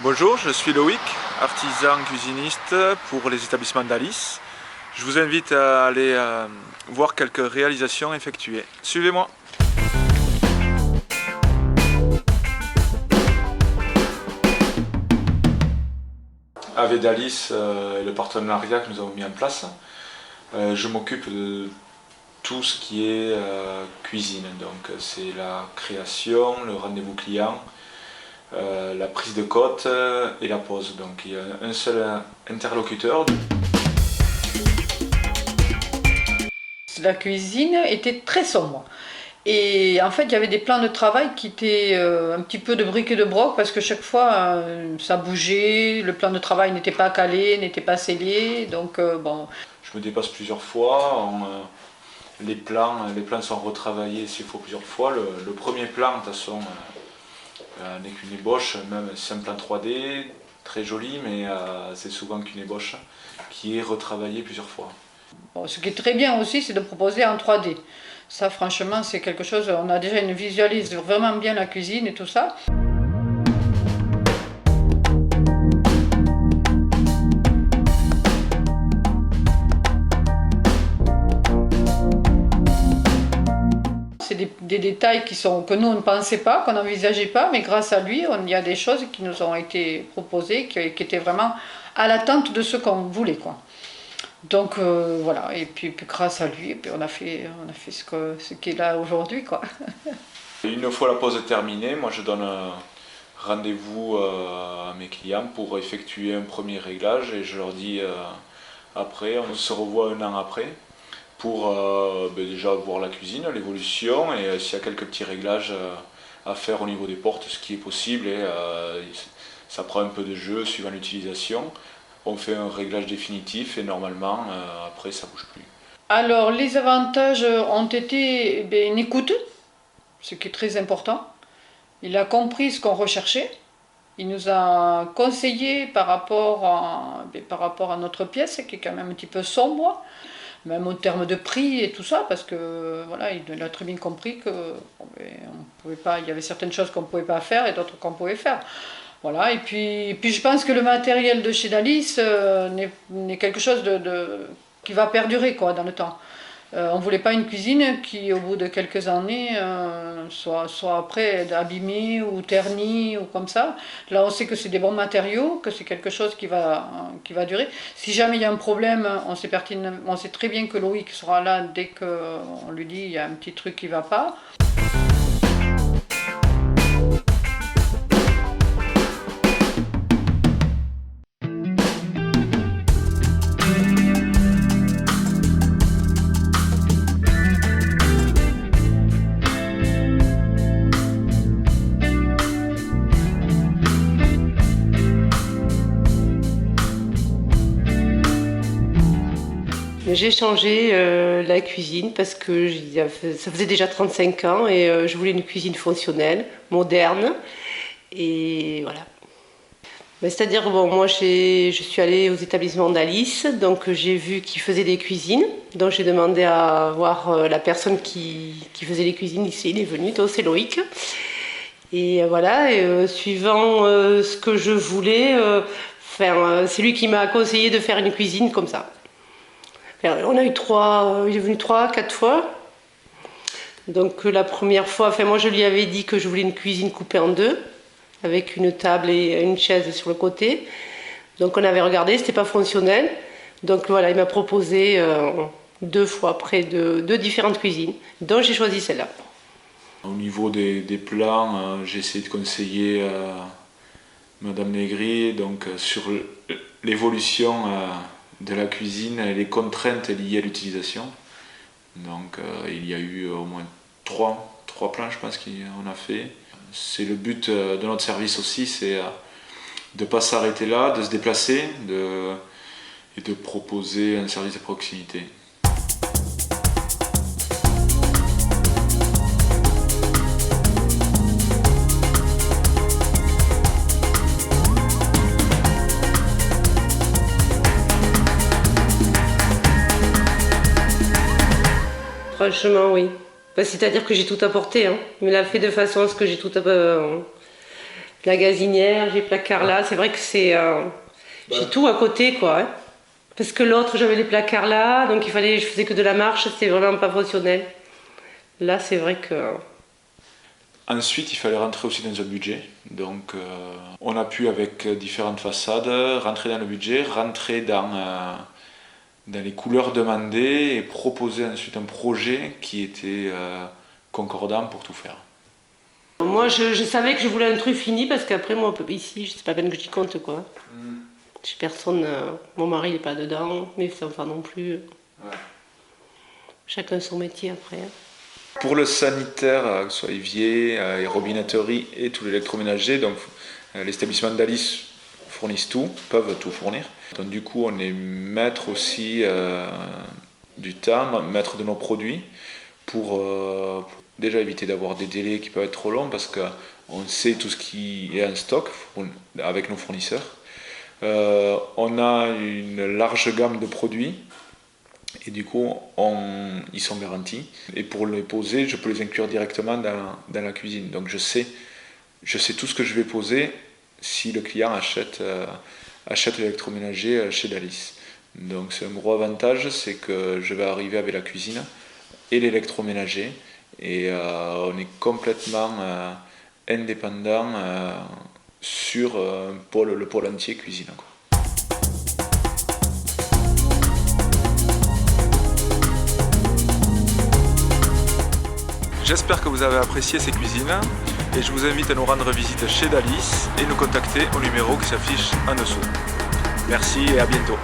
Bonjour, je suis Loïc, artisan cuisiniste pour les établissements d'Alice. Je vous invite à aller voir quelques réalisations effectuées. Suivez-moi. Avec Alice et le partenariat que nous avons mis en place, je m'occupe de tout ce qui est cuisine. Donc c'est la création, le rendez-vous client, la prise de côte et la pause. Donc il y a un seul interlocuteur. La cuisine était très sombre. Et en fait, il y avait des plans de travail qui étaient un petit peu de briques et de broc parce que chaque fois, ça bougeait, le plan de travail n'était pas calé, n'était pas scellé. Donc, bon. Je me dépasse plusieurs fois. Les plans sont retravaillés s'il faut plusieurs fois. Le premier plan, de toute façon, n'est qu'une ébauche, même c'est un plan 3D, très joli, mais c'est souvent qu'une ébauche qui est retravaillée plusieurs fois. Bon, ce qui est très bien aussi, c'est de proposer en 3D. Ça, franchement, c'est quelque chose, on a déjà une visualise vraiment bien la cuisine et tout ça. C'est des détails que nous on ne pensait pas, qu'on n'envisageait pas, mais grâce à lui, il y a des choses qui nous ont été proposées, qui étaient vraiment à l'attente de ce qu'on voulait, quoi. Donc voilà, et puis grâce à lui, et puis on a fait ce qui est là aujourd'hui, quoi. Une fois la pause terminée, moi je donne rendez-vous à mes clients pour effectuer un premier réglage et je leur dis après, on se revoit un an après pour déjà voir la cuisine, l'évolution et s'il y a quelques petits réglages à faire au niveau des portes, ce qui est possible et ça prend un peu de jeu suivant l'utilisation. On fait un réglage définitif et normalement après ça bouge plus. Alors les avantages ont été une écoute, ce qui est très important. Il a compris ce qu'on recherchait. Il nous a conseillé par rapport à notre pièce, qui est quand même un petit peu sombre, même au terme de prix et tout ça, parce que voilà, il a très bien compris que on pouvait pas, il y avait certaines choses qu'on ne pouvait pas faire et d'autres qu'on pouvait faire. Voilà, et puis je pense que le matériel de chez Dalis n'est quelque chose qui va perdurer, quoi, dans le temps. On ne voulait pas une cuisine qui, au bout de quelques années, soit après abîmée ou ternie ou comme ça. Là, on sait que c'est des bons matériaux, que c'est quelque chose qui va durer. Si jamais il y a un problème, on sait très bien que Loïc sera là dès qu'on lui dit il y a un petit truc qui ne va pas. J'ai changé la cuisine parce que ça faisait déjà 35 ans et je voulais une cuisine fonctionnelle, moderne. Et voilà. C'est-à-dire, bon, moi je suis allée aux établissements d'Alice, donc j'ai vu qu'ils faisaient des cuisines. Donc j'ai demandé à voir la personne qui faisait les cuisines ici, il est venu, donc c'est Loïc. Et voilà, et, suivant ce que je voulais, c'est lui qui m'a conseillé de faire une cuisine comme ça. On a eu il est venu 3-4 fois. Donc la première fois, moi je lui avais dit que je voulais une cuisine coupée en deux, avec une table et une chaise sur le côté. Donc on avait regardé, c'était pas fonctionnel. Donc voilà, il m'a proposé 2 fois après deux différentes cuisines, dont j'ai choisi celle-là. Au niveau des plans, j'ai essayé de conseiller Madame Négri sur l'évolution de la cuisine et les contraintes liées à l'utilisation. Donc il y a eu au moins trois plans, je pense qu'on a fait. C'est le but de notre service aussi, c'est de ne pas s'arrêter là, de se déplacer et de proposer un service de proximité. Franchement, oui. C'est-à-dire que j'ai tout apporté. Hein. Il me l'a fait de façon à ce que j'ai tout la gazinière, j'ai le placard là. C'est vrai que c'est... j'ai tout à côté, quoi. Hein. Parce que l'autre, j'avais les placards là, donc je faisais que de la marche, c'était vraiment pas fonctionnel. Là, c'est vrai que... Ensuite, il fallait rentrer aussi dans un budget. Donc, on a pu, avec différentes façades, rentrer dans le budget, rentrer dans les couleurs demandées et proposer ensuite un projet qui était concordant pour tout faire. Moi, je savais que je voulais un truc fini parce qu'après, moi, ici, c'est pas peine que j'y compte, quoi. J'ai personne, mon mari n'est pas dedans, mes enfants non plus. Ouais. Chacun son métier après. Pour le sanitaire, que ce soit évier, et robinetterie et tout l'électroménager, donc les établissements d'Alice fournissent tout, peuvent tout fournir. Donc du coup, on est maître aussi du temps, maître de nos produits, pour déjà éviter d'avoir des délais qui peuvent être trop longs, parce qu'on sait tout ce qui est en stock avec nos fournisseurs. On a une large gamme de produits. Et du coup, ils sont garantis. Et pour les poser, je peux les inclure directement dans la cuisine. Donc je sais tout ce que je vais poser si le client achète l'électroménager chez Dalis. Donc c'est un gros avantage, c'est que je vais arriver avec la cuisine et l'électroménager. Et on est complètement indépendant sur le pôle entier cuisine, quoi. J'espère que vous avez apprécié ces cuisines et je vous invite à nous rendre visite chez Dalis et nous contacter au numéro qui s'affiche en dessous. Merci et à bientôt.